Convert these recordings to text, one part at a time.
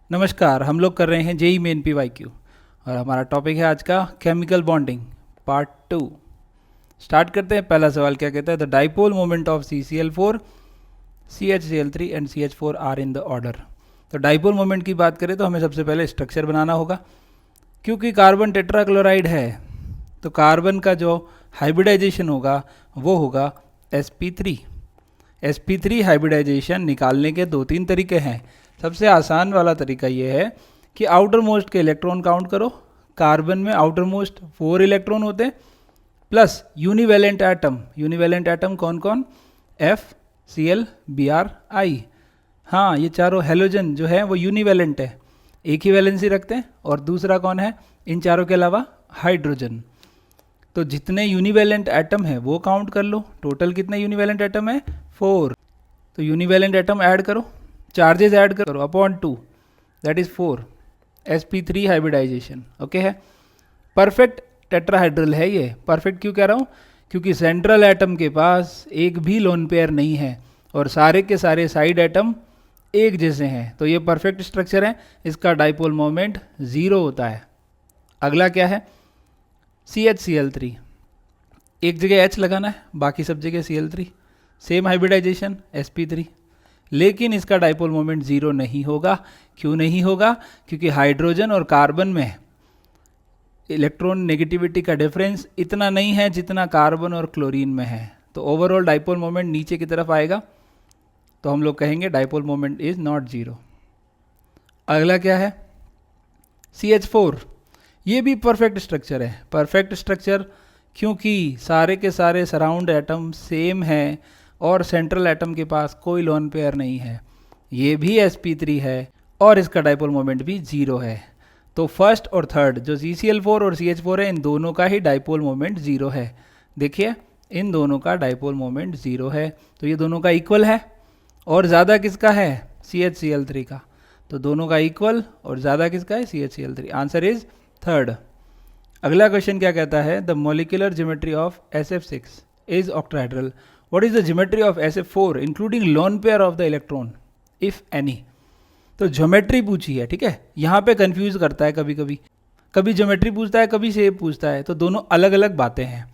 नमस्कार, हम लोग कर रहे हैं जेई मेन PYQ और हमारा टॉपिक है आज का केमिकल बॉन्डिंग पार्ट 2। स्टार्ट करते हैं। पहला सवाल क्या कहता है? The dipole moment of CCl4, CHCl3 and CH4 are in the order. तो डाइपोल मोमेंट की बात करें तो हमें सबसे पहले स्ट्रक्चर बनाना होगा। क्योंकि कार्बन टेट्राक्लोराइड है तो कार्बन का जो हाइब्रिडाइजेशन होगा वो होगा sp3। sp3 हाइब्रिडाइजेशन निकालने के 2-3 तरीके हैं। सबसे आसान वाला तरीका ये है कि आउटर मोस्ट के इलेक्ट्रॉन काउंट करो। कार्बन में आउटर मोस्ट 4 इलेक्ट्रॉन होते हैं प्लस यूनिवेलेंट एटम। यूनिवेलेंट एटम कौन कौन? FCl Br I। हाँ, ये चारों हेलोजन जो है वो यूनिवेलेंट है, एक ही वैलेंसी रखते हैं। और दूसरा कौन है इन चारों के अलावा? हाइड्रोजन। तो जितने यूनिवेलेंट एटम है वो काउंट कर लो। टोटल कितने यूनिवेलेंट एटम है? 4। तो यूनिवेलेंट एटम ऐड करो, चार्जेस ऐड करो upon 2, that is 4। sp3 hybridisation okay है। परफेक्ट टेट्राहाइड्रल है ये। परफेक्ट क्यों कह रहा हूँ? क्योंकि सेंट्रल एटम के पास एक भी लोन पेयर नहीं है और सारे के सारे साइड एटम एक जैसे हैं, तो ये परफेक्ट स्ट्रक्चर है। इसका डाइपोल मोमेंट 0 होता है। अगला क्या है? CHCl3। एक जगह H लगाना है, बाकी सब जगह Cl3। सेम हाइब्रिडाइजेशन sp3, लेकिन इसका डाइपोल मोमेंट 0 नहीं होगा। क्यों नहीं होगा? क्योंकि हाइड्रोजन और कार्बन में इलेक्ट्रॉन नेगेटिविटी का डिफरेंस इतना नहीं है जितना कार्बन और क्लोरीन में है। तो ओवरऑल डाइपोल मोमेंट नीचे की तरफ आएगा, तो हम लोग कहेंगे डाइपोल मोमेंट इज नॉट 0। अगला क्या है? CH4। ये भी परफेक्ट स्ट्रक्चर है। परफेक्ट स्ट्रक्चर क्योंकि सारे के सारे सराउंड एटम सेम है और सेंट्रल एटम के पास कोई लोन पेयर नहीं है। ये भी sp3 है और इसका डाइपोल मोमेंट भी 0 है। तो फर्स्ट और थर्ड जो CCl4 और CH4 है, इन दोनों का ही डाइपोल मोमेंट 0 है। देखिए, इन दोनों का डाइपोल मोमेंट 0 है, तो ये दोनों का इक्वल है। और ज़्यादा किसका है? CHCl3 का। तो दोनों का इक्वल और ज़्यादा किसका है? CHCl3। Answer is third. अगला क्वेश्चन क्या कहता है? The molecular geometry of SF6 is octahedral. What is the geometry of SF4 including lone pair of the electron if any? तो ज्योमेट्री पूछी है, ठीक है। यहाँ पे कंफ्यूज करता है कभी कभी, कभी ज्योमेट्री पूछता है, कभी शेप पूछता है, तो दोनों अलग अलग बातें हैं।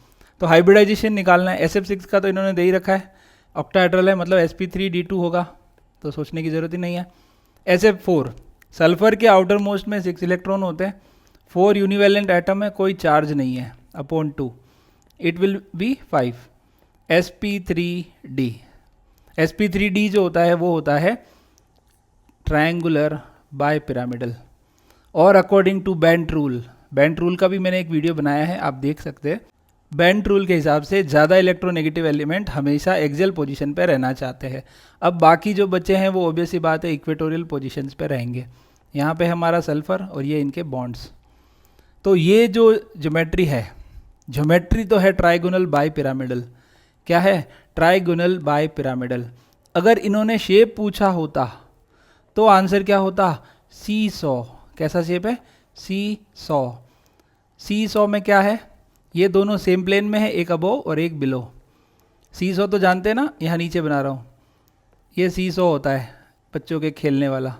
तो हाइब्रिडाइजेशन निकालना है। SF6 का तो इन्होंने दे ही रखा है, ऑक्टाहेड्रल है, मतलब sp3d2 होगा, तो सोचने की जरूरत ही नहीं है। SF4 सल्फर के आउटर मोस्ट में 6 इलेक्ट्रॉन होते हैं, 4 यूनिवेलेंट एटम है, कोई चार्ज नहीं है, upon 2 it will be 5। sp3d। sp3d जो होता है वो होता है ट्रायंगुलर बाय पिरामिडल। और according to bent rule, bent rule का भी मैंने एक वीडियो बनाया है, आप देख सकते हैं। बेंट रूल के हिसाब से ज़्यादा इलेक्ट्रोनेगेटिव एलिमेंट हमेशा एक्सियल पोजीशन पे रहना चाहते हैं। अब बाकी जो बच्चे हैं वो ऑब्वियस सी बात है इक्वेटोरियल पोजीशंस पे रहेंगे। यहाँ पे हमारा सल्फर और ये इनके बॉन्ड्स। तो ये जो ज्योमेट्री है, ज्योमेट्री तो है ट्राइगोनल बाय पिरामिडल। क्या है? Trigonal bipyramidal. अगर इन्होंने शेप पूछा होता तो आंसर क्या होता? C100। कैसा शेप है? C100। C100 में क्या है? ये दोनों सेम प्लेन में है, एक अबोव और एक बिलो। C100 तो जानते हैं ना, यहाँ नीचे बना रहा हूँ, ये C100 होता है बच्चों के खेलने वाला।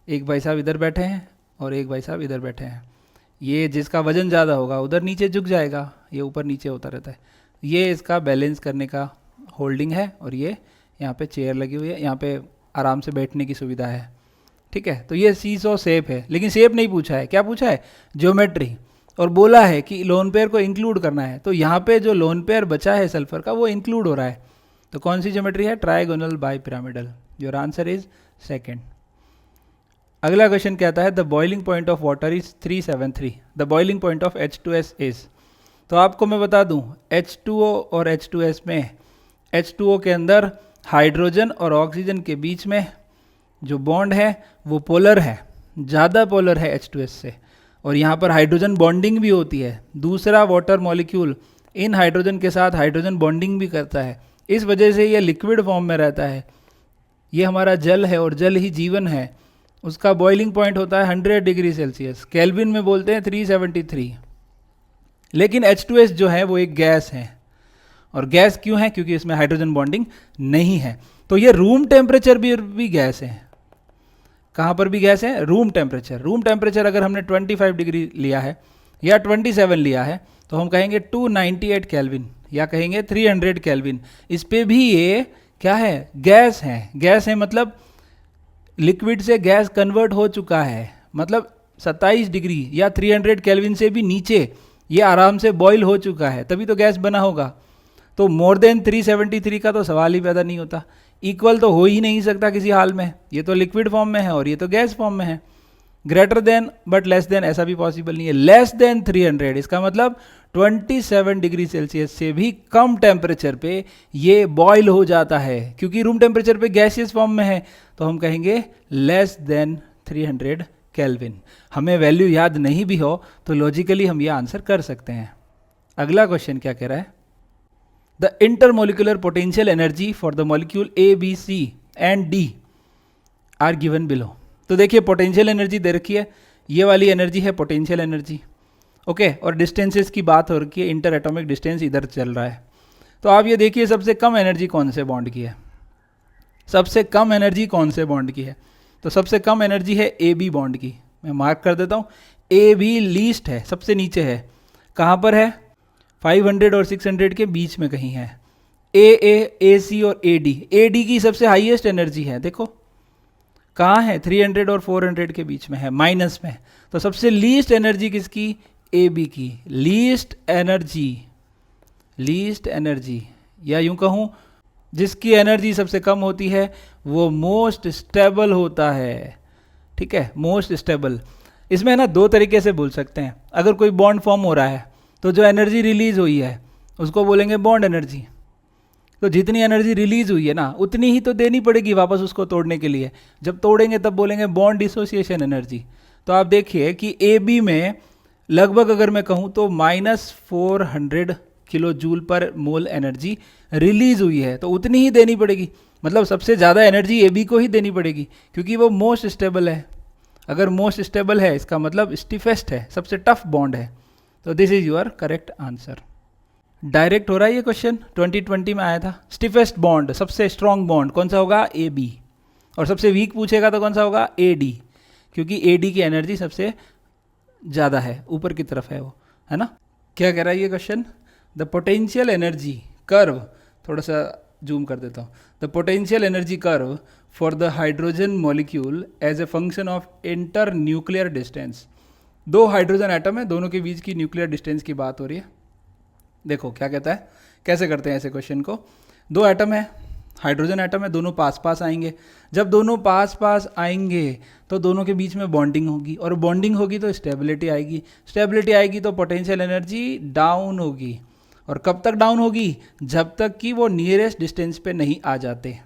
एक भाई साहब इधर बैठे हैं और एक भाई साहब इधर बैठे हैं। ये जिसका वजन ज़्यादा होगा उधर नीचे झुक जाएगा, ये ऊपर नीचे होता रहता है। ये इसका बैलेंस करने का होल्डिंग है और ये यहाँ पे चेयर लगी हुई है, यहाँ पे आराम से बैठने की सुविधा है, ठीक है। तो ये C100 शेप है, लेकिन शेप नहीं पूछा है, क्या पूछा है? ज्योमेट्री। और बोला है कि लोन पेयर को इंक्लूड करना है, तो यहाँ पे जो लोन पेयर बचा है सल्फर का वो इंक्लूड हो रहा है। तो कौन सी ज्योमेट्री है? Trigonal bipyramidal. Your answer is second. अगला क्वेश्चन कहता है the boiling point of water is 373, the boiling point of H2S is. तो आपको मैं बता दूं, H2O और H2S में, H2O के अंदर हाइड्रोजन और ऑक्सीजन के बीच में जो बॉन्ड है वो पोलर है, ज़्यादा पोलर है H2S से। और यहाँ पर हाइड्रोजन बॉन्डिंग भी होती है। दूसरा वाटर मॉलिक्यूल इन हाइड्रोजन के साथ हाइड्रोजन बॉन्डिंग भी करता है, इस वजह से ये लिक्विड फॉर्म में रहता है। ये हमारा जल है और जल ही जीवन है। उसका बॉइलिंग पॉइंट होता है 100 डिग्री सेल्सियस, केल्विन में बोलते हैं 373। लेकिन H2S जो है वो एक गैस है, और गैस क्यों है? क्योंकि इसमें हाइड्रोजन बॉन्डिंग नहीं है। तो ये रूम टेम्परेचर भी गैस है। कहाँ पर भी गैस है, रूम टेम्परेचर। रूम टेम्परेचर अगर हमने 25 डिग्री लिया है या 27 लिया है तो हम कहेंगे 298 केल्विन या कहेंगे 300 केल्विन। इस पे भी ये क्या है, गैस है। गैस है मतलब लिक्विड से गैस कन्वर्ट हो चुका है, मतलब 27 डिग्री या 300 केल्विन से भी नीचे ये आराम से बॉईल हो चुका है, तभी तो गैस बना होगा। तो मोर देन 373 का तो सवाल ही पैदा नहीं होता, इक्वल तो हो ही नहीं सकता किसी हाल में। ये तो लिक्विड फॉर्म में है और ये तो गैस फॉर्म में है। Greater than but less than ऐसा भी पॉसिबल नहीं है। लेस देन 300 इसका मतलब 27 डिग्री सेल्सियस से भी कम टेम्परेचर पे ये बॉयल हो जाता है, क्योंकि रूम टेम्परेचर पे गैसियस फॉर्म में है, तो हम कहेंगे लेस देन 300 केल्विन। हमें वैल्यू याद नहीं भी हो तो लॉजिकली हम ये आंसर कर सकते हैं। अगला क्वेश्चन क्या कह रहा है, the intermolecular potential energy for the molecule A B C and D are given below. तो देखिए पोटेंशियल एनर्जी दे रखी है, ये वाली एनर्जी है पोटेंशियल एनर्जी, ओके। और डिस्टेंसेस की बात हो रखी है, इंटर एटॉमिक डिस्टेंस इधर चल रहा है। तो आप ये देखिए सबसे कम एनर्जी कौन से बॉन्ड की है, सबसे कम एनर्जी कौन से बॉन्ड की है, तो सबसे कम एनर्जी है ए बी बॉन्ड की। मैं मार्क कर देता हूँ, ए बी लीस्ट है, सबसे नीचे है। कहाँ पर है, 500 और 600 के बीच में कहीं है। ए सी और ए डी की सबसे हाईएस्ट एनर्जी है, देखो कहाँ है, 300 और 400 के बीच में है, माइनस में। तो सबसे लीस्ट एनर्जी किसकी, ए बी की। लीस्ट एनर्जी या यूं कहूँ जिसकी एनर्जी सबसे कम होती है वो मोस्ट स्टेबल होता है, ठीक है, मोस्ट स्टेबल। इसमें ना दो तरीके से बोल सकते हैं। अगर कोई बॉन्ड फॉर्म हो रहा है तो जो एनर्जी रिलीज हुई है उसको बोलेंगे बॉन्ड एनर्जी। तो जितनी एनर्जी रिलीज हुई है ना उतनी ही तो देनी पड़ेगी वापस उसको तोड़ने के लिए। जब तोड़ेंगे तब बोलेंगे बॉन्ड डिसोसिएशन एनर्जी। तो आप देखिए कि ए बी में लगभग अगर मैं कहूँ तो -400 किलो जूल पर मोल एनर्जी रिलीज हुई है, तो उतनी ही देनी पड़ेगी। मतलब सबसे ज़्यादा एनर्जी ए बी को ही देनी पड़ेगी क्योंकि वो मोस्ट स्टेबल है। अगर मोस्ट स्टेबल है इसका मतलब स्टिफेस्ट है, सबसे टफ बॉन्ड है। तो this is your correct answer. Direct हो रहा है ये क्वेश्चन, 2020 में आया था। स्टिफेस्ट बॉन्ड, सबसे स्ट्रॉन्ग बॉन्ड कौन सा होगा, ए बी। और सबसे वीक पूछेगा तो कौन सा होगा, ए डी, क्योंकि ए डी की एनर्जी सबसे ज़्यादा है, ऊपर की तरफ है वो, है ना। क्या कह रहा है ये question, the potential energy curve, थोड़ा सा जूम कर देता हूँ, the potential energy curve for the hydrogen molecule as a function of internuclear distance. दो हाइड्रोजन एटम है, दोनों के बीच की न्यूक्लियर डिस्टेंस की बात हो रही है। देखो क्या कहता है, कैसे करते हैं ऐसे क्वेश्चन को। दो एटम है, हाइड्रोजन एटम है, दोनों पास पास आएंगे। जब दोनों पास पास आएंगे तो दोनों के बीच में बॉन्डिंग होगी, और बॉन्डिंग होगी तो स्टेबिलिटी आएगी। स्टेबिलिटी आएगी तो पोटेंशियल एनर्जी डाउन होगी। और कब तक डाउन होगी, जब तक कि वो नियरेस्ट डिस्टेंस पे नहीं आ जाते,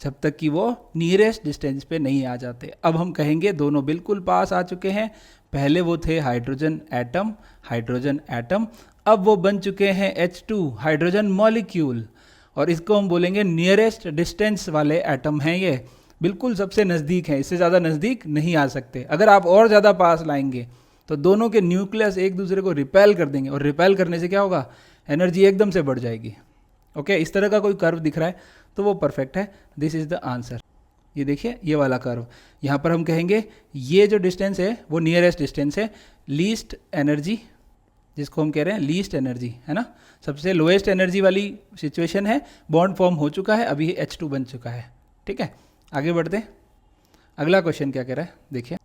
जब तक कि वो नियरेस्ट डिस्टेंस पे नहीं आ जाते। अब हम कहेंगे दोनों बिल्कुल पास आ चुके हैं। पहले वो थे हाइड्रोजन एटम, अब वो बन चुके हैं H2 हाइड्रोजन मॉलिक्यूल, और इसको हम बोलेंगे नियरेस्ट डिस्टेंस वाले एटम हैं। ये बिल्कुल सबसे नज़दीक हैं, इससे ज़्यादा नज़दीक नहीं आ सकते। अगर आप और ज़्यादा पास लाएंगे तो दोनों के न्यूक्लियस एक दूसरे को रिपेल कर देंगे, और रिपेल करने से क्या होगा, एनर्जी एकदम से बढ़ जाएगी। ओके, इस तरह का कोई कर्व दिख रहा है तो वो परफेक्ट है। This is the answer. ये देखिए ये वाला कर्व, यहाँ पर हम कहेंगे ये जो डिस्टेंस है वो नियरेस्ट डिस्टेंस है। लीस्ट एनर्जी जिसको हम कह रहे हैं लीस्ट एनर्जी, है ना, सबसे लोएस्ट एनर्जी वाली सिचुएशन है। बॉन्ड फॉर्म हो चुका है, अभी H2 बन चुका है। ठीक है, आगे बढ़ते हैं। अगला क्वेश्चन क्या कह रहा है, देखिए,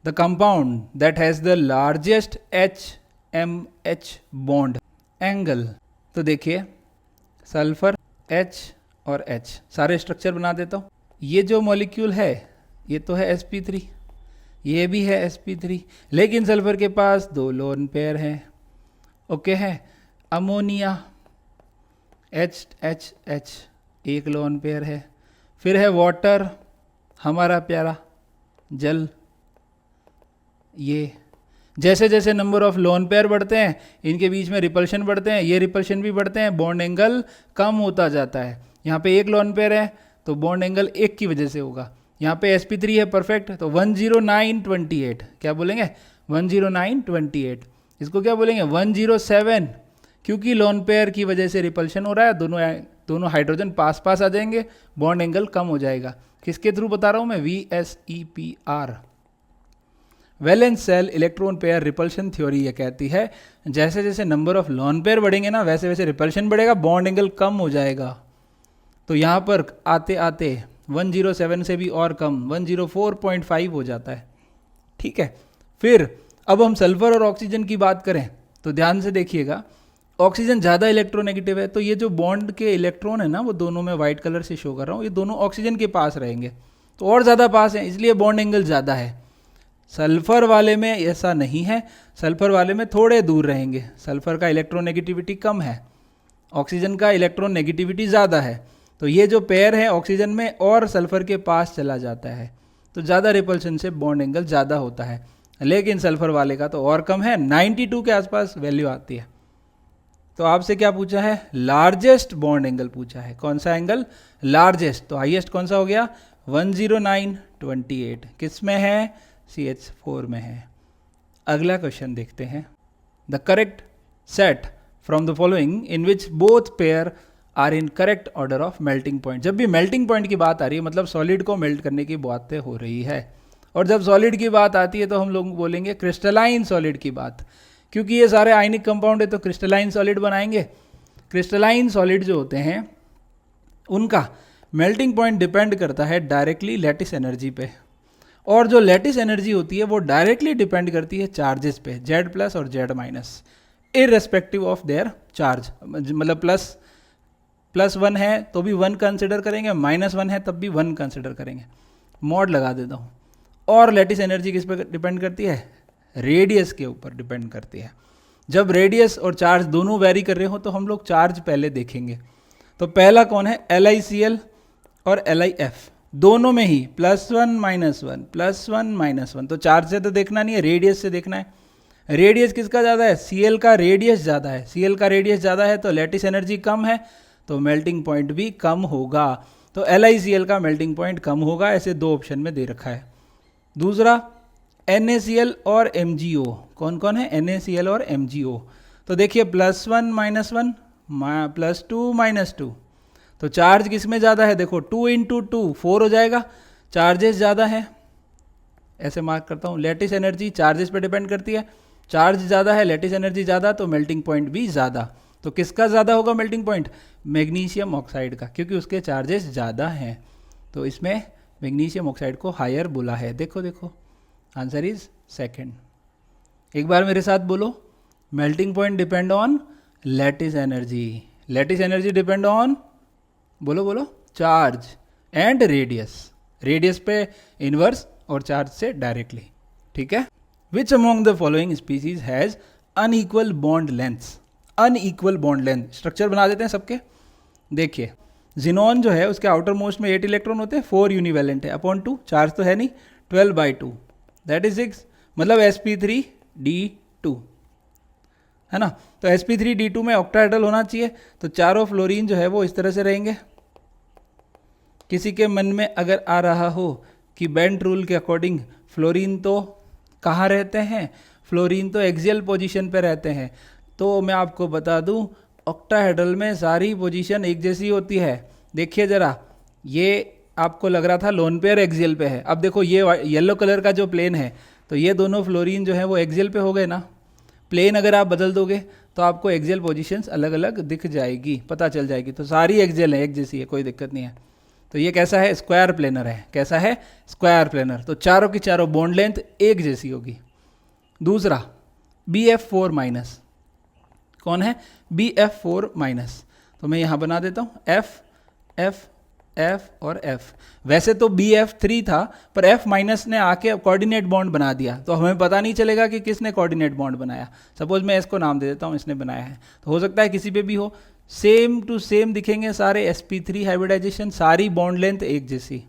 the compound that has the largest HMH bond angle. तो देखिए सल्फर H और H, सारे स्ट्रक्चर बना देता हूँ। ये जो मॉलिक्यूल है ये तो है sp3, ये भी है sp3, लेकिन सल्फर के पास दो लोन पेयर हैं। ओके है, अमोनिया HHH एक लोन पेयर है, फिर है वाटर हमारा प्यारा जल। ये जैसे जैसे नंबर ऑफ लोन पेयर बढ़ते हैं इनके बीच में रिपल्शन बढ़ते हैं, ये रिपल्शन भी बढ़ते हैं, बॉन्ड एंगल कम होता जाता है। यहाँ पे एक लोन पेयर है तो बॉन्ड एंगल एक की वजह से होगा। यहाँ पे sp3 है परफेक्ट, तो 10928 क्या बोलेंगे, 10928। इसको क्या बोलेंगे, 107, क्योंकि लोन पेयर की वजह से रिपल्शन हो रहा है, दोनों हाइड्रोजन पास पास आ जाएंगे, बॉन्ड एंगल कम हो जाएगा। किसके थ्रू बता रहा हूँ मैं, VSEPR, valence shell electron pair repulsion theory. ये कहती है जैसे जैसे नंबर ऑफ लॉन पेयर बढ़ेंगे ना, वैसे वैसे रिपल्शन बढ़ेगा, बॉन्ड एंगल कम हो जाएगा। तो यहाँ पर आते आते 107 से भी और कम 104.5 हो जाता है। ठीक है, फिर अब हम सल्फर और ऑक्सीजन की बात करें तो ध्यान से देखिएगा, ऑक्सीजन ज़्यादा इलेक्ट्रोनेगेटिव है, तो ये जो बॉन्ड के इलेक्ट्रॉन है ना, वो दोनों में वाइट कलर से शो कर रहा हूँ, ये दोनों ऑक्सीजन के पास रहेंगे, तो और ज़्यादा पास है, इसलिए बॉन्ड एंगल ज़्यादा है। सल्फर वाले में ऐसा नहीं है, सल्फर वाले में थोड़े दूर रहेंगे, सल्फर का इलेक्ट्रोनेगेटिविटी कम है, ऑक्सीजन का इलेक्ट्रॉन नेगेटिविटी ज़्यादा है, तो ये जो पेयर है ऑक्सीजन में और सल्फर के पास चला जाता है, तो ज़्यादा रिपल्शन से बॉन्ड एंगल ज़्यादा होता है। लेकिन सल्फर वाले का तो और कम है, 92 के आसपास वैल्यू आती है। तो आपसे क्या पूछा है, लार्जेस्ट बॉन्ड एंगल पूछा है, कौन सा एंगल, लार्जेस्ट। तो हाईएस्ट कौन सा हो गया, 109.28, किस में है, CH4 में है। अगला क्वेश्चन देखते हैं, the correct set from the following in which both pair are in correct order of melting point. जब भी मेल्टिंग पॉइंट की बात आ रही है मतलब सॉलिड को मेल्ट करने की बातें हो रही है, और जब सॉलिड की बात आती है तो हम लोग बोलेंगे क्रिस्टलाइन सॉलिड की बात, क्योंकि ये सारे आयनिक कंपाउंड है तो क्रिस्टलाइन सॉलिड बनाएंगे। क्रिस्टलाइन सॉलिड जो होते हैं उनका मेल्टिंग पॉइंट डिपेंड करता है डायरेक्टली लैटिस एनर्जी पे, और जो लैटिस एनर्जी होती है वो डायरेक्टली डिपेंड करती है चार्जेस पे, Z+ और Z-, irrespective of their charge. मतलब +1 है तो भी 1 कंसिडर करेंगे, -1 है तब भी 1 कंसिडर करेंगे, मॉड लगा देता हूँ। और लैटिस एनर्जी किस पे डिपेंड करती है, रेडियस के ऊपर डिपेंड करती है। जब रेडियस और चार्ज दोनों वेरी कर रहे हो तो हम लोग चार्ज पहले देखेंगे। तो पहला कौन है, LiCl और LiF, दोनों में ही +1 -1 +1 -1, तो चार्ज से तो देखना नहीं है, रेडियस से देखना है। रेडियस किसका ज़्यादा है, Cl का रेडियस ज़्यादा है, Cl का रेडियस ज़्यादा है तो लैटिस एनर्जी कम है, तो मेल्टिंग पॉइंट भी कम होगा, तो LiCl का मेल्टिंग पॉइंट कम होगा। ऐसे दो ऑप्शन में दे रखा है। दूसरा NaCl और MgO, कौन कौन है, NaCl और MgO। तो देखिए +1 -1 +2 -2, तो चार्ज किस में ज़्यादा है, देखो 2 × 2 4 हो जाएगा, चार्जेस ज़्यादा है, ऐसे मार्क करता हूँ। लैटिस एनर्जी चार्जेस पे डिपेंड करती है, चार्ज ज़्यादा है, लैटिस एनर्जी ज़्यादा, तो मेल्टिंग पॉइंट भी ज़्यादा। तो किसका ज़्यादा होगा मेल्टिंग पॉइंट, मैग्नीशियम ऑक्साइड का, क्योंकि उसके चार्जेस ज़्यादा हैं, तो इसमें मैग्नीशियम ऑक्साइड को हायर बोला है। देखो देखो, आंसर इज सेकंड। एक बार मेरे साथ बोलो, melting point depend on lattice energy, lattice energy depend on, बोलो बोलो, चार्ज एंड रेडियस, रेडियस पे इनवर्स और चार्ज से डायरेक्टली। ठीक है, which among the following species has unequal bond lengths, unequal bond length. Structure बना देते हैं सबके, देखिए जिनोन जो है उसके आउटर मोस्ट में 8 इलेक्ट्रॉन होते हैं, 4 यूनिवेलेंट है, अपॉन 2 चार्ज तो है नहीं, 12/2 दैट इज 6, मतलब sp3d2 है ना। तो sp3d2 में ऑक्टाहेड्रल होना चाहिए, तो चारों फ्लोरीन जो है वो इस तरह से रहेंगे। किसी के मन में अगर आ रहा हो कि बेंट रूल के अकॉर्डिंग फ्लोरीन तो कहाँ रहते हैं, फ्लोरीन तो एक्सियल पोजीशन पे रहते हैं, तो मैं आपको बता दूं ऑक्टाहेड्रल में सारी पोजीशन एक जैसी होती है। देखिए जरा, ये आपको लग रहा था लोन पेयर एक्सियल पे है, अब देखो ये येलो कलर का जो प्लेन है, तो ये दोनों फ्लोरीन जो है वो एक्सियल पे हो गए ना। प्लेन अगर आप बदल दोगे तो आपको एक्सियल पोजीशंस अलग अलग दिख जाएगी, पता चल जाएगी। तो सारी एक्सियल है, एक जैसी है, कोई दिक्कत नहीं है। तो ये कैसा है, स्क्वायर प्लेनर है, कैसा है, स्क्वायर प्लेनर, तो चारों की चारों बॉन्ड लेंथ एक जैसी होगी। दूसरा Bf4-, कौन है, Bf4-, तो मैं यहाँ बना देता हूँ F F F और F। वैसे तो Bf3 था, पर F- ने आके कोऑर्डिनेट बॉन्ड बना दिया, तो हमें पता नहीं चलेगा कि किसने कोऑर्डिनेट बॉन्ड बनाया। सपोज मैं इसको नाम दे देता हूँ, इसने बनाया है, तो हो सकता है किसी पे भी हो, सेम टू सेम दिखेंगे सारे, sp3 हाइब्रिडाइजेशन, सारी बॉन्ड लेंथ एक जैसी,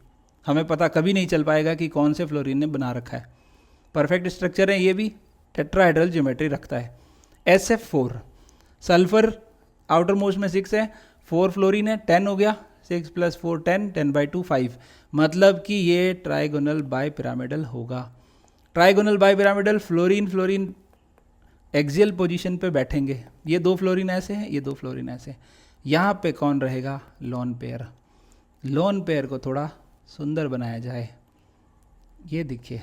हमें पता कभी नहीं चल पाएगा कि कौन से फ्लोरीन ने बना रखा है। परफेक्ट स्ट्रक्चर है, ये भी टेट्राहेड्रल ज्योमेट्री रखता है। SF4, सल्फर आउटर मोस्ट में 6 है, 4 फ्लोरीन है, 10 हो गया, 6 + 4 10, 10/2 5, मतलब कि ये ट्राइगोनल बाई पिरामिडल होगा। Trigonal bi pyramidal, fluorine fluorine axial position पे बैठेंगे, ये 2 फ्लोरीन ऐसे हैं, ये 2 फ्लोरीन ऐसे, यहाँ पे कौन रहेगा, लोन पेयर। लोन पेयर को थोड़ा सुंदर बनाया जाए। ये देखिए,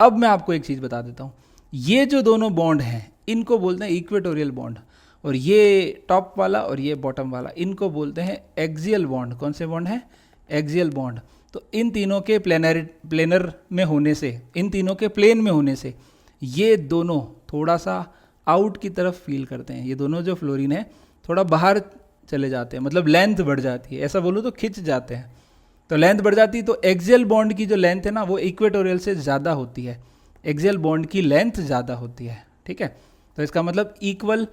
अब मैं आपको एक चीज़ बता देता हूँ, ये जो दोनों बॉन्ड हैं इनको बोलते हैं इक्वेटोरियल बॉन्ड, और ये टॉप वाला और ये बॉटम वाला इनको बोलते हैं एक्सियल बॉन्ड। कौन से बॉन्ड हैं? Axial bond. तो इन तीनों के प्लेनर में होने से, इन तीनों के प्लेन में होने से ये दोनों थोड़ा सा आउट की तरफ फील करते हैं। ये दोनों जो फ्लोरीन है थोड़ा बाहर चले जाते हैं, मतलब लेंथ बढ़ जाती है, ऐसा बोलो तो खिंच जाते हैं, तो लेंथ बढ़ जाती है। तो एक्सियल बॉन्ड की जो लेंथ है ना वो इक्वेटोरियल से ज़्यादा होती है, एक्सियल बॉन्ड की लेंथ ज़्यादा होती है। ठीक है, तो इसका मतलब इक्वल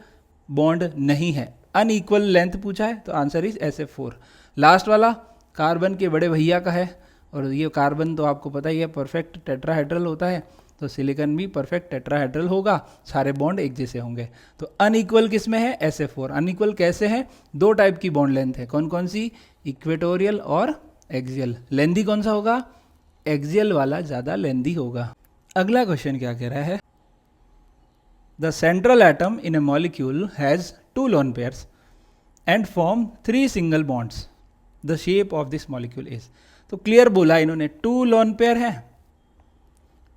बॉन्ड नहीं है, अनइक्वल लेंथ पूछा है तो आंसर इज SF4। लास्ट वाला कार्बन के बड़े भैया का है, और ये कार्बन तो आपको पता ही है परफेक्ट टेट्राहेड्रल होता है, तो सिलिकॉन भी परफेक्ट टेट्राहेड्रल होगा, सारे बॉन्ड एक जैसे होंगे। तो अनइक्वल किस में है? SF4। अनइक्वल कैसे है? दो टाइप की बॉन्ड लेंथ है। कौन कौन सी? इक्वेटोरियल और एक्सियल। लेंदी कौन सा होगा? एक्सियल वाला ज़्यादा लेंदी होगा। अगला क्वेश्चन क्या कह रहा है? The central atom in A molecule has 2 lone pairs and form 3 single bonds. The shape of this molecule is. तो क्लियर बोला इन्होंने, 2 lone pair है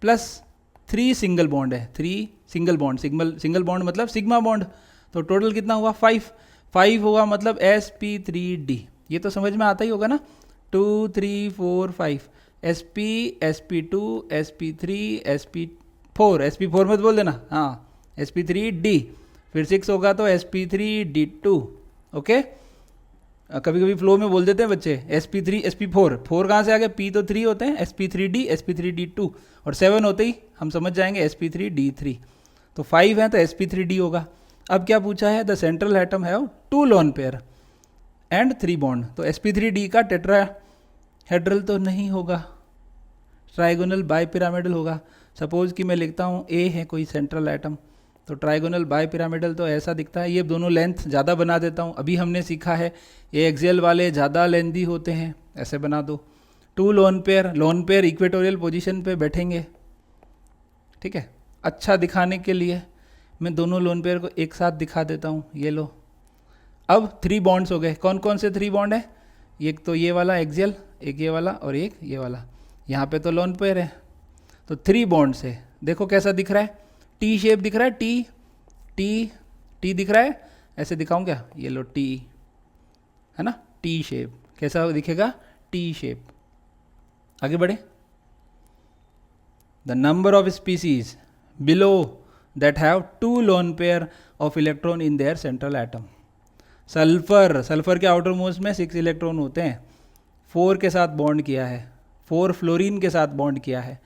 प्लस 3 single bond है, 3 single bond, सिंगल बॉन्ड मतलब सिग्मा बॉन्ड, तो total कितना हुआ? 5 होगा, मतलब sp3d। ये तो समझ में आता ही होगा ना, 2 3 4 5 sp sp2 sp3 sp4 मत बोल देना, हाँ sp3d, फिर 6 होगा तो sp3d2। ओके, कभी कभी फ्लो में बोल देते हैं बच्चे sp3 sp4, 4 कहाँ से आ गया? p तो 3 होते हैं, sp3d sp3d2, और 7 होते ही हम समझ जाएंगे sp3d3। तो 5 है तो sp3d होगा। अब क्या पूछा है? द सेंट्रल एटम है 2 lone pair एंड 3 बॉन्ड, तो sp3d का टेट्राहेड्रल तो नहीं होगा, ट्राइगोनल बाई पिरामिडल होगा। सपोज कि मैं लिखता हूँ A है कोई सेंट्रल एटम, तो ट्राइगोनल बाई पिरामिडल तो ऐसा दिखता है। ये दोनों लेंथ ज़्यादा बना देता हूँ, अभी हमने सीखा है ये एक्सियल वाले ज़्यादा लेंथी होते हैं, ऐसे बना दो। 2 lone pair इक्वेटोरियल पोजीशन पे बैठेंगे। ठीक है, अच्छा दिखाने के लिए मैं दोनों लोन पेयर को एक साथ दिखा देता हूँ, ये लो। अब 3 बॉन्ड्स हो गए। कौन कौन से 3 बॉन्ड है? एक तो ये वाला एक्सियल, एक ये वाला और एक ये वाला। यहाँ पे तो लोन पेयर है, तो 3 बॉन्ड से देखो कैसा दिख रहा है, टी शेप दिख रहा है, टी दिख रहा है, ऐसे दिखाऊं क्या? ये लो टी है ना, टी शेप कैसा दिखेगा? T shape. आगे बढ़े। The number of species below that have 2 lone pair of electron in their central atom. Sulphur के आउटर मोस्ट में 6 इलेक्ट्रॉन होते हैं, 4 के साथ बॉन्ड किया है, 4 फ्लोरीन के साथ बॉन्ड किया है।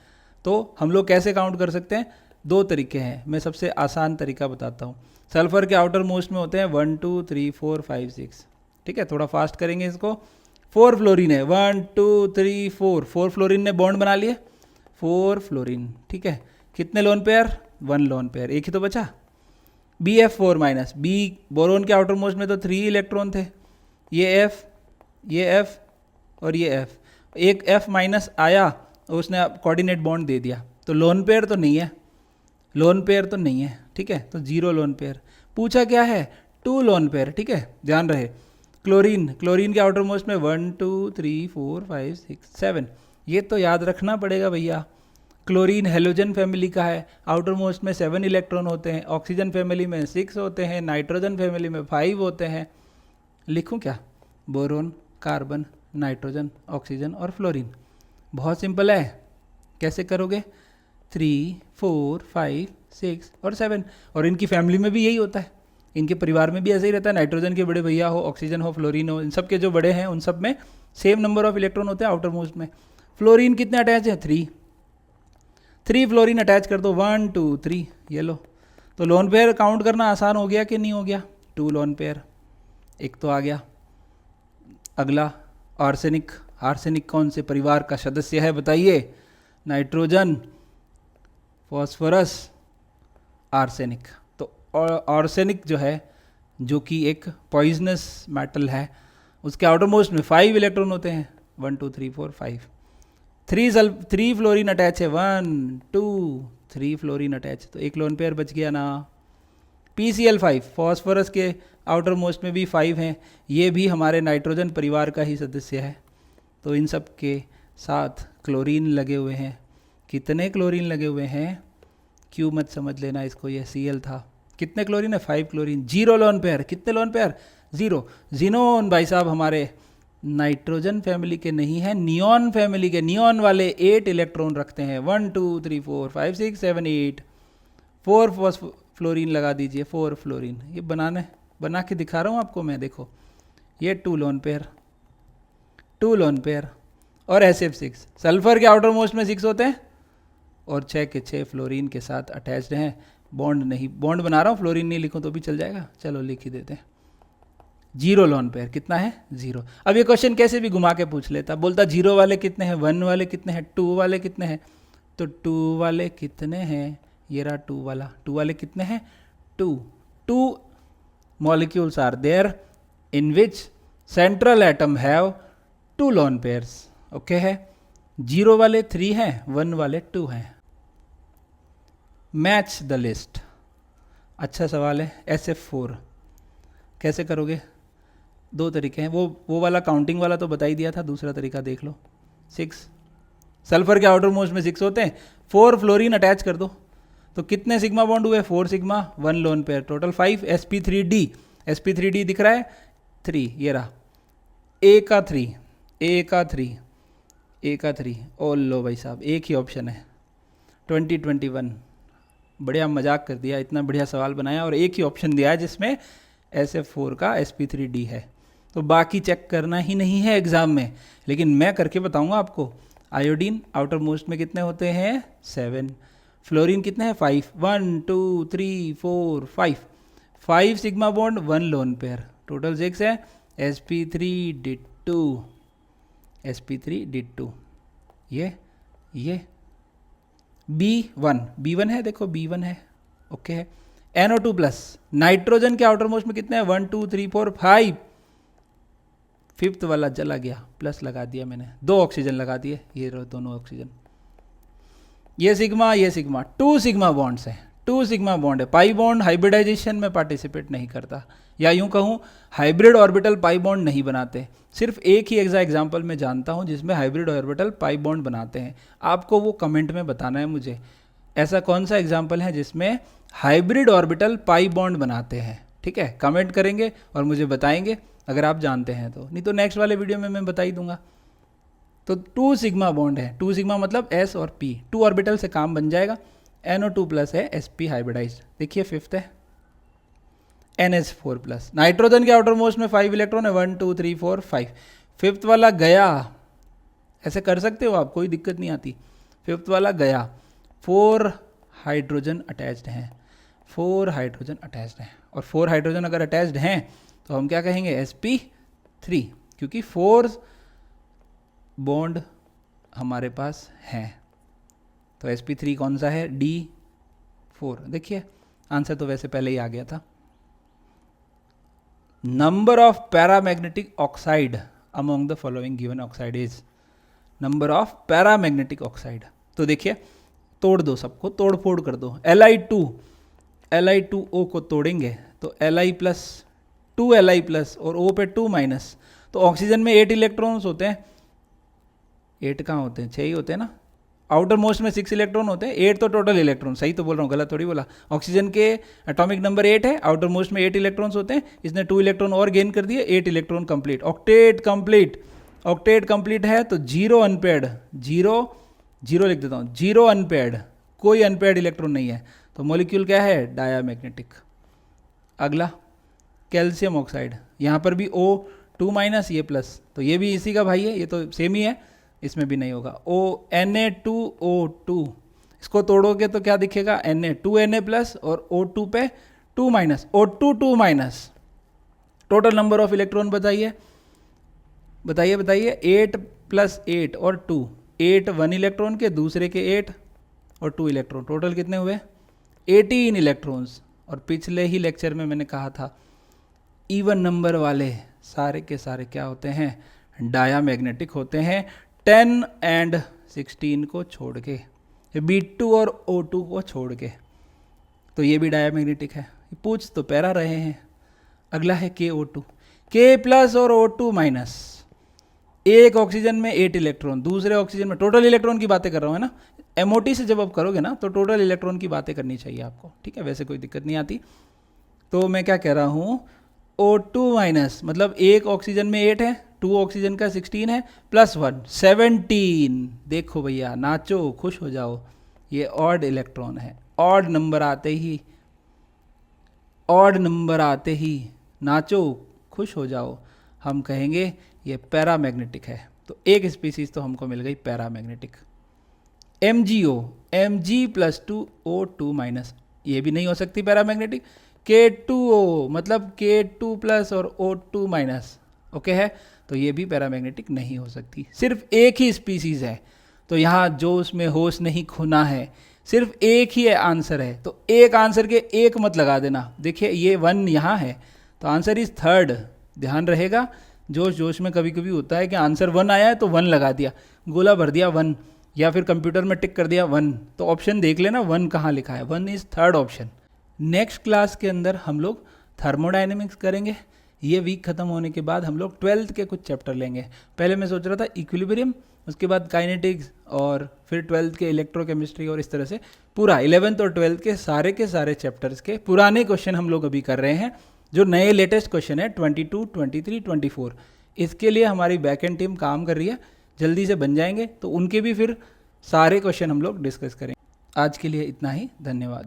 तो हम लोग कैसे काउंट कर सकते हैं? 2 तरीके हैं, मैं सबसे आसान तरीका बताता हूँ। सल्फर के आउटर मोस्ट में होते हैं 1 2 3 4 5 6। ठीक है, थोड़ा फास्ट करेंगे इसको। 4 फ्लोरीन है, 1 2 3 4 फ्लोरीन ने बॉन्ड बना लिए, 4 फ्लोरीन। ठीक है, कितने लोन पेयर? 1 लोन पेयर, एक ही तो बचा। BF4 माइनस, बी बोरोन के आउटर मोस्ट में तो 3 इलेक्ट्रॉन थे, ये F और ये F, एक F माइनस आया और उसने कोऑर्डिनेट बॉन्ड दे दिया, तो लोन पेयर तो नहीं है, लोन पेयर तो नहीं है। ठीक है, तो 0 लोन पेयर। पूछा क्या है? 2 लोन पेयर। ठीक है, ध्यान रहे। क्लोरीन के आउटर मोस्ट में 1 2 3 4 5 6 7, ये तो याद रखना पड़ेगा भैया। क्लोरीन हेलोजन फैमिली का है, आउटर मोस्ट में 7 इलेक्ट्रॉन होते हैं, ऑक्सीजन फैमिली में 6 होते हैं, नाइट्रोजन फैमिली में 5 होते हैं। लिखूं क्या? बोरोन, कार्बन, नाइट्रोजन, ऑक्सीजन और फ्लोरीन। बहुत सिंपल है, कैसे करोगे? 3 4 5 6 और 7, और इनकी फैमिली में भी यही होता है, इनके परिवार में भी ऐसे ही रहता है। नाइट्रोजन के बड़े भैया हो, ऑक्सीजन हो, फ्लोरीन हो, इन सब के जो बड़े हैं उन सब में सेम नंबर ऑफ इलेक्ट्रॉन होते हैं आउटर मोस्ट में। फ्लोरीन कितने अटैच है? 3 फ्लोरीन अटैच कर दो, 1 2 3, ये लो। तो लोन पेयर काउंट करना आसान हो गया कि नहीं हो गया? 2 लोन पेयर, एक तो आ गया। अगला आर्सेनिक। आर्सेनिक कौन से परिवार का सदस्य है बताइए? Nitrogen, phosphorus, arsenic. तो आर्सेनिक जो है, जो कि एक पॉइजनस मेटल है, उसके आउटर मोस्ट में 5 इलेक्ट्रॉन होते हैं, 1 2 3 4 5। 3 फ्लोरीन अटैच है, 1 2 3 फ्लोरीन अटैच, तो एक लोन पेयर बच गया ना। PCl5, फॉस्फोरस के आउटर मोस्ट में भी 5 हैं, ये भी हमारे नाइट्रोजन परिवार का ही सदस्य है। तो इन सब के 7 क्लोरीन लगे हुए हैं। कितने क्लोरीन लगे हुए हैं, क्यों मत समझ लेना इसको, ये Cl था। कितने क्लोरीन है, 5 क्लोरीन। 0 लोन पेयर, कितने लोन पेयर, 0। जिनोन भाई साहब हमारे नाइट्रोजन फैमिली के नहीं है, नियॉन फैमिली के। नियॉन वाले 8 इलेक्ट्रॉन रखते हैं, 1 2 3 4 5 6 7 8। 4 फ्लोरीन लगा दीजिए, 4 फ्लोरीन। ये बना के दिखा रहा हूँ आपको मैं, देखो ये 2 लोन पेयर, 2 लोन पेयर और SF6। सल्फर के आउटर मोस्ट में 6 होते हैं और 6 के 6 फ्लोरीन के साथ अटैच्ड हैं। बॉन्ड नहीं, बॉन्ड बना रहा हूँ, फ्लोरीन नहीं लिखूँ तो भी चल जाएगा, चलो लिख ही देते हैं। 0 लोन पेयर, कितना है, 0। अब ये क्वेश्चन कैसे भी घुमा के पूछ लेता, बोलता 0 वाले कितने हैं, 1 वाले कितने हैं, 2 वाले कितने हैं। तो 2 वाले कितने हैं, ये रहा 2 वाला। 2 वाले कितने हैं, 2 molecules are there in which central atom have 2 lone pairs. Okay है, 0 वाले 3 हैं, 1 वाले 2 हैं। मैच द लिस्ट, अच्छा सवाल है। SF4 कैसे करोगे, 2 तरीके हैं। वो वाला काउंटिंग वाला तो बता ही दिया था, दूसरा तरीका देख लो। 6 सल्फर के आउटर मोस्ट में 6 होते हैं, 4 फ्लोरीन अटैच कर दो तो कितने सिग्मा बॉन्ड हुए, 4 sigma, 1 lone pair, total 5। sp3d, sp3d दिख रहा है 3, ये रहा। A का 3 ओ लो भाई साहब, एक ही ऑप्शन है 2021। बढ़िया मजाक कर दिया, इतना बढ़िया सवाल बनाया और एक ही ऑप्शन दिया है जिसमें SF4 का sp3d है। तो बाकी चेक करना ही नहीं है एग्जाम में, लेकिन मैं करके बताऊंगा आपको। आयोडीन आउटर मोस्ट में कितने होते हैं, 7। फ्लोरीन कितने हैं, 5। 1 2 3 4 5 sigma bond, 1 lone pair, total 6 है। sp3d2 ये B1 है, देखो B1 है, ओके है। NO2 प्लस, नाइट्रोजन के आउटर मोस्ट में कितने हैं, 1 2 3 4 5। 5th वाला जला गया, प्लस लगा दिया मैंने, 2 ऑक्सीजन लगा दिए, ये रहो दोनों ऑक्सीजन। ये सिग्मा 2 सिग्मा बॉन्ड्स हैं, 2 सिग्मा बॉन्ड है। पाई बॉन्ड हाइब्रिडाइजेशन में पार्टिसिपेट नहीं करता, या यूं कहूँ हाइब्रिड ऑर्बिटल पाई बॉन्ड नहीं बनाते। सिर्फ एक ही एग्जाम्पल मैं जानता हूँ जिसमें हाइब्रिड ऑर्बिटल पाई बॉन्ड बनाते हैं। आपको वो कमेंट में बताना है मुझे, ऐसा कौन सा एग्जाम्पल है जिसमें हाइब्रिड ऑर्बिटल पाई बॉन्ड बनाते हैं। ठीक है, कमेंट करेंगे और मुझे बताएंगे अगर आप जानते हैं तो, नहीं तो नेक्स्ट वाले वीडियो में मैं बता ही दूंगा। तो 2 सिग्मा बॉन्ड है, 2 सिग्मा मतलब S और P, 2 ऑर्बिटल से काम बन जाएगा। NO2 प्लस है, sp हाइब्रिडाइज्ड। देखिए 5th है NH4 प्लस। नाइट्रोजन के आउटर मोस्ट में 5 इलेक्ट्रॉन है, 1 2 3 4 5। 5th वाला गया, ऐसे कर सकते हो आप, कोई दिक्कत नहीं आती। 5th वाला गया, 4 हाइड्रोजन अटैच्ड हैं, 4 हाइड्रोजन अटैच्ड हैं। और 4 हाइड्रोजन अगर अटैच्ड हैं तो हम क्या कहेंगे, sp3, क्योंकि 4 बॉन्ड हमारे पास हैं। तो sp3 कौन सा है, D4। देखिए आंसर तो वैसे पहले ही आ गया था। Number of paramagnetic oxide among the following given oxide is, number of paramagnetic oxide. तो देखिए तोड़ दो, सबको तोड़ फोड़ कर दो। Li2O को तोड़ेंगे तो Li प्लस 2 Li प्लस और O पे 2 माइनस। तो ऑक्सीजन में 8 इलेक्ट्रॉन्स होते हैं, 8 कहाँ होते हैं, 6 ही होते हैं ना। आउटर मोस्ट में 6 इलेक्ट्रॉन होते हैं, 8 तो टोटल इलेक्ट्रॉन, सही तो बोल रहा हूँ, गलत थोड़ी बोला। ऑक्सीजन के एटॉमिक नंबर 8 है, आउटर मोस्ट में 8 इलेक्ट्रॉन्स होते हैं, इसने 2 इलेक्ट्रॉन और गेन कर दिए, 8 इलेक्ट्रॉन कंप्लीट, ऑक्टेट कंप्लीट है। तो 0 अनपेयर्ड, 0 लिख देता हूँ, 0 अनपेयर्ड, कोई अनपेयर्ड इलेक्ट्रॉन नहीं है। तो मॉलिक्यूल क्या है, डायामैग्नेटिक। अगला कैल्शियम ऑक्साइड, यहाँ पर भी O2 माइनस, ये प्लस, तो ये भी इसी का भाई है, ये तो सेम ही है, इसमें भी नहीं होगा। Na2O2, इसको तोड़ोगे तो क्या दिखेगा, Na 2Na प्लस और O2 पे 2 minus, O2 2 minus. Total number of electron बताइए 8 प्लस 8 और 2, 8 1 इलेक्ट्रॉन के, दूसरे के 8 और 2 इलेक्ट्रॉन, टोटल कितने हुए, 18 इलेक्ट्रॉन्स। और पिछले ही लेक्चर में मैंने कहा था इवन नंबर वाले सारे के सारे क्या होते हैं, डायामैग्नेटिक होते हैं, 10 and 16 को छोड़ के, B2 और O2 को छोड़ के। तो ये भी डायामैग्नेटिक है, पूछ तो पैरा रहे हैं। अगला है KO2, K प्लस और O2 माइनस, एक ऑक्सीजन में 8 इलेक्ट्रॉन, दूसरे ऑक्सीजन में, टोटल इलेक्ट्रॉन की बातें कर रहा हूँ है ना। एमओटी से जब आप करोगे ना तो टोटल इलेक्ट्रॉन की बातें करनी चाहिए आपको, ठीक है, वैसे कोई दिक्कत नहीं आती। तो मैं क्या कह रहा हूँ, O2 माइनस मतलब एक ऑक्सीजन में 8 है, 2 ऑक्सीजन का 16 है, प्लस 1 17। देखो भैया नाचो खुश हो जाओ, ये ऑड इलेक्ट्रॉन है। ऑड नंबर आते ही नाचो खुश हो जाओ, हम कहेंगे ये पैरामैग्नेटिक है। तो एक स्पीसीज तो हमको मिल गई पैरामैग्नेटिक। MgO, Mg+2O2 माइनस, ये भी नहीं हो सकती पैरामैग्नेटिक। K2O मतलब K2 प्लस और O2 माइनस, ओके है, तो ये भी पैरामैग्नेटिक नहीं हो सकती। सिर्फ एक ही स्पीसीज है, तो यहाँ जो उसमें होश नहीं खोना है, सिर्फ एक ही आंसर है, तो एक आंसर के एक मत लगा देना। देखिए ये 1 यहाँ है, तो आंसर इज 3rd। ध्यान रहेगा, जोश जोश में कभी कभी होता है कि आंसर 1 आया है तो 1 लगा दिया, गोला भर दिया 1, या फिर कंप्यूटर में टिक कर दिया 1, तो ऑप्शन देख लेना 1 कहाँ लिखा है, 1 is 3rd option. Next class के अंदर हम लोग थर्मोडाइनमिक्स करेंगे। ये वीक खत्म होने के बाद हम लोग 12th के कुछ चैप्टर लेंगे। पहले मैं सोच रहा था इक्विलिब्रियम, उसके बाद काइनेटिक्स, और फिर 12th के इलेक्ट्रोकेमिस्ट्री, और इस तरह से पूरा 11th और 12th के सारे चैप्टर्स के पुराने क्वेश्चन हम लोग अभी कर रहे हैं। जो नए लेटेस्ट क्वेश्चन है 22, 23, 24, इसके लिए हमारी बैक एंड टीम काम कर रही है, जल्दी से बन जाएंगे तो उनके भी फिर सारे क्वेश्चन हम लोग डिस्कस करेंगे। आज के लिए इतना ही, धन्यवाद।